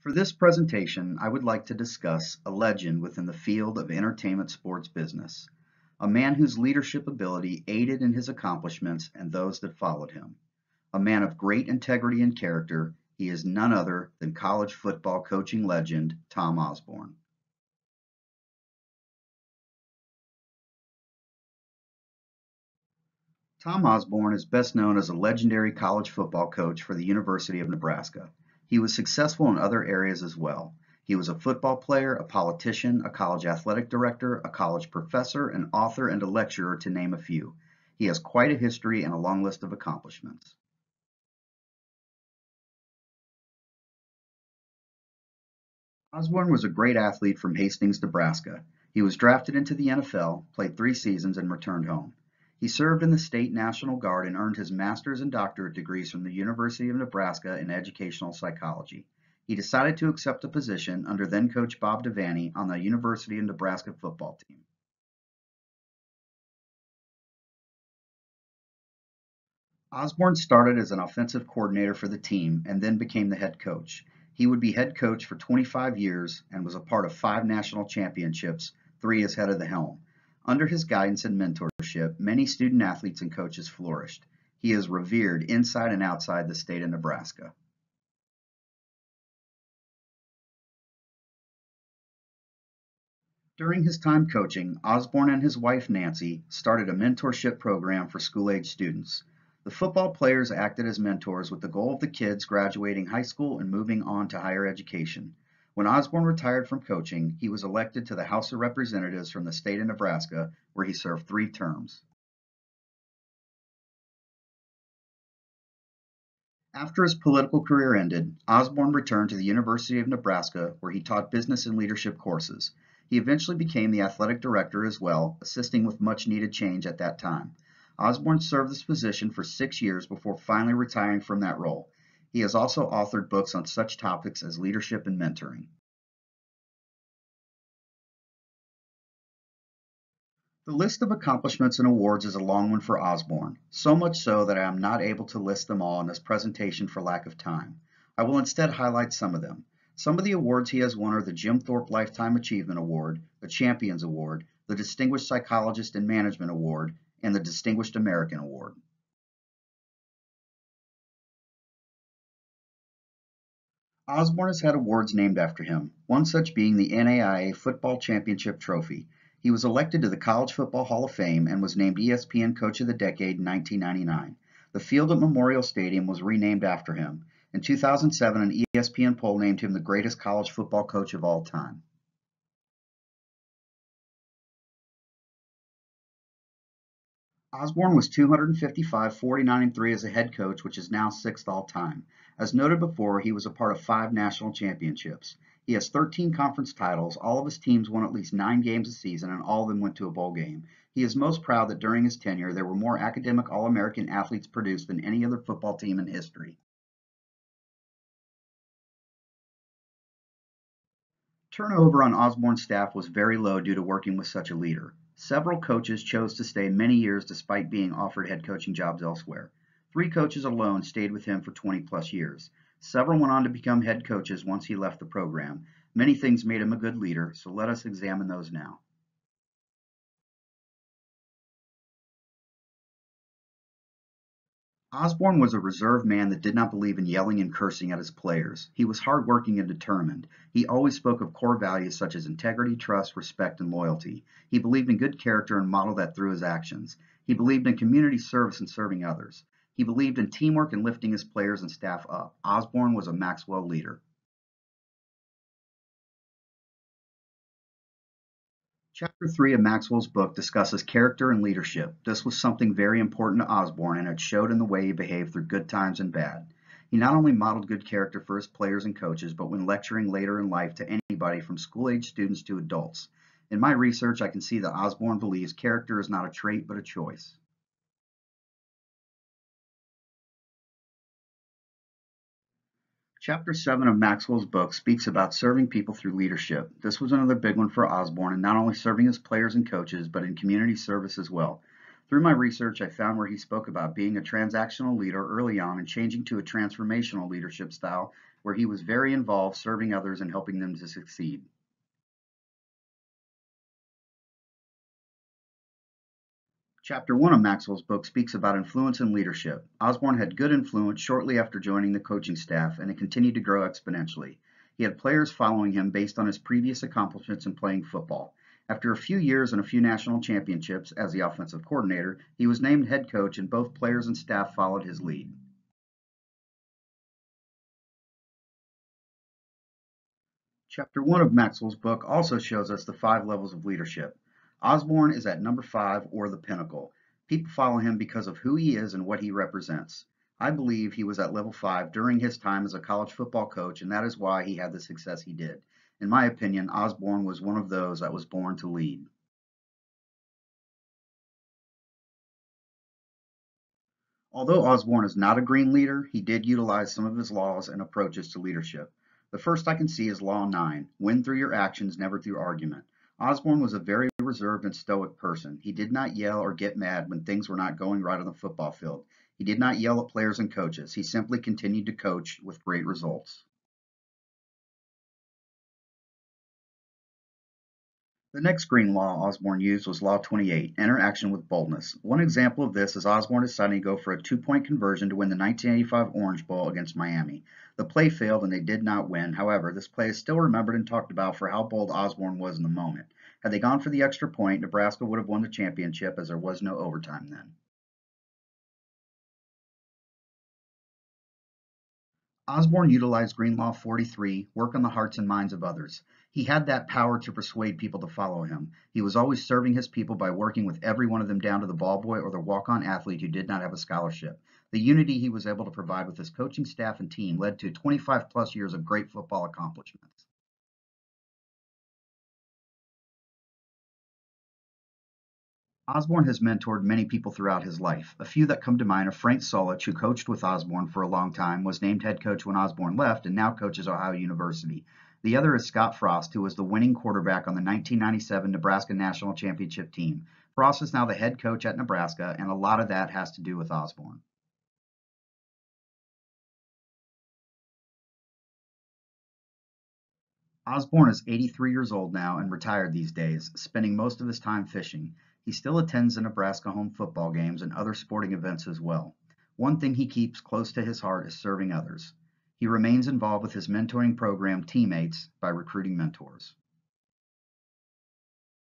For this presentation, I would like to discuss a legend within the field of entertainment sports business, a man whose leadership ability aided in his accomplishments and those that followed him. A man of great integrity and character, he is none other than college football coaching legend Tom Osborne. Tom Osborne is best known as a legendary college football coach for the University of Nebraska. He was successful in other areas as well. He was a football player, a politician, a college athletic director, a college professor, an author, and a lecturer, to name a few. He has quite a history and a long list of accomplishments. Osborne was a great athlete from Hastings, Nebraska. He was drafted into the NFL, played 3 seasons, and returned home. He served in the State National Guard and earned his master's and doctorate degrees from the University of Nebraska in educational psychology. He decided to accept a position under then coach Bob Devaney on the University of Nebraska football team. Osborne started as an offensive coordinator for the team and then became the head coach. He would be head coach for 25 years and was a part of 5 national championships, 3 as head of the helm. Under his guidance and mentorship, many student athletes and coaches flourished. He is revered inside and outside the state of Nebraska. During his time coaching, Osborne and his wife Nancy started a mentorship program for school-age students. The football players acted as mentors with the goal of the kids graduating high school and moving on to higher education. When Osborne retired from coaching, he was elected to the House of Representatives from the state of Nebraska, where he served 3 terms. After his political career ended, Osborne returned to the University of Nebraska, where he taught business and leadership courses. He eventually became the athletic director as well, assisting with much needed change at that time. Osborne served this position for 6 years before finally retiring from that role. He has also authored books on such topics as leadership and mentoring. The list of accomplishments and awards is a long one for Osborne, so much so that I am not able to list them all in this presentation for lack of time. I will instead highlight some of them. Some of the awards he has won are the Jim Thorpe Lifetime Achievement Award, the Champions Award, the Distinguished Psychologist in Management Award, and the Distinguished American Award. Osborne has had awards named after him, one such being the NAIA Football Championship Trophy. He was elected to the College Football Hall of Fame and was named ESPN Coach of the Decade in 1999. The field at Memorial Stadium was renamed after him. In 2007, an ESPN poll named him the greatest college football coach of all time. Osborne was 255, 49-3 as a head coach, which is now 6th all-time. As noted before, he was a part of 5 national championships. He has 13 conference titles, all of his teams won at least 9 games a season, and all of them went to a bowl game. He is most proud that during his tenure, there were more academic All-American athletes produced than any other football team in history. Turnover on Osborne's staff was very low due to working with such a leader. Several coaches chose to stay many years despite being offered head coaching jobs elsewhere. 3 coaches alone stayed with him for 20-plus years. Several went on to become head coaches once he left the program. Many things made him a good leader, so let us examine those now. Osborne was a reserved man that did not believe in yelling and cursing at his players. He was hardworking and determined. He always spoke of core values such as integrity, trust, respect, and loyalty. He believed in good character and modeled that through his actions. He believed in community service and serving others. He believed in teamwork and lifting his players and staff up. Osborne was a Maxwell leader. Chapter 3 of Maxwell's book discusses character and leadership. This was something very important to Osborne, and it showed in the way he behaved through good times and bad. He not only modeled good character for his players and coaches, but when lecturing later in life to anybody from school-age students to adults. In my research, I can see that Osborne believes character is not a trait, but a choice. Chapter 7 of Maxwell's book speaks about serving people through leadership. This was another big one for Osborne, and not only serving his players and coaches, but in community service as well. Through my research, I found where he spoke about being a transactional leader early on and changing to a transformational leadership style where he was very involved serving others and helping them to succeed. Chapter 1 of Maxwell's book speaks about influence and leadership. Osborne had good influence shortly after joining the coaching staff, and it continued to grow exponentially. He had players following him based on his previous accomplishments in playing football. After a few years and a few national championships as the offensive coordinator, he was named head coach, and both players and staff followed his lead. Chapter 1 of Maxwell's book also shows us the 5 levels of leadership. Osborne is at number 5, or the pinnacle. People follow him because of who he is and what he represents. I believe he was at level 5 during his time as a college football coach, and that is why he had the success he did. In my opinion, Osborne was one of those that was born to lead. Although Osborne is not a green leader, he did utilize some of his laws and approaches to leadership. The first I can see is Law 9, win through your actions, never through argument. Osborne was a very reserved and stoic person. He did not yell or get mad when things were not going right on the football field. He did not yell at players and coaches. He simply continued to coach with great results. The next green law Osborne used was Law 28, enter action with boldness. One example of this is Osborne deciding to go for a 2-point conversion to win the 1985 Orange Bowl against Miami. The play failed and they did not win. However, this play is still remembered and talked about for how bold Osborne was in the moment. Had they gone for the extra point, Nebraska would have won the championship as there was no overtime then. Osborne utilized Green Law 43, work on the hearts and minds of others. He had that power to persuade people to follow him. He was always serving his people by working with every one of them down to the ball boy or the walk-on athlete who did not have a scholarship. The unity he was able to provide with his coaching staff and team led to 25 plus years of great football accomplishments. Osborne has mentored many people throughout his life. A few that come to mind are Frank Solich, who coached with Osborne for a long time, was named head coach when Osborne left, and now coaches Ohio University. The other is Scott Frost, who was the winning quarterback on the 1997 Nebraska National Championship team. Frost is now the head coach at Nebraska, and a lot of that has to do with Osborne. Osborne is 83 years old now and retired these days, spending most of his time fishing. He still attends the Nebraska home football games and other sporting events as well. One thing he keeps close to his heart is serving others. He remains involved with his mentoring program Teammates by recruiting mentors.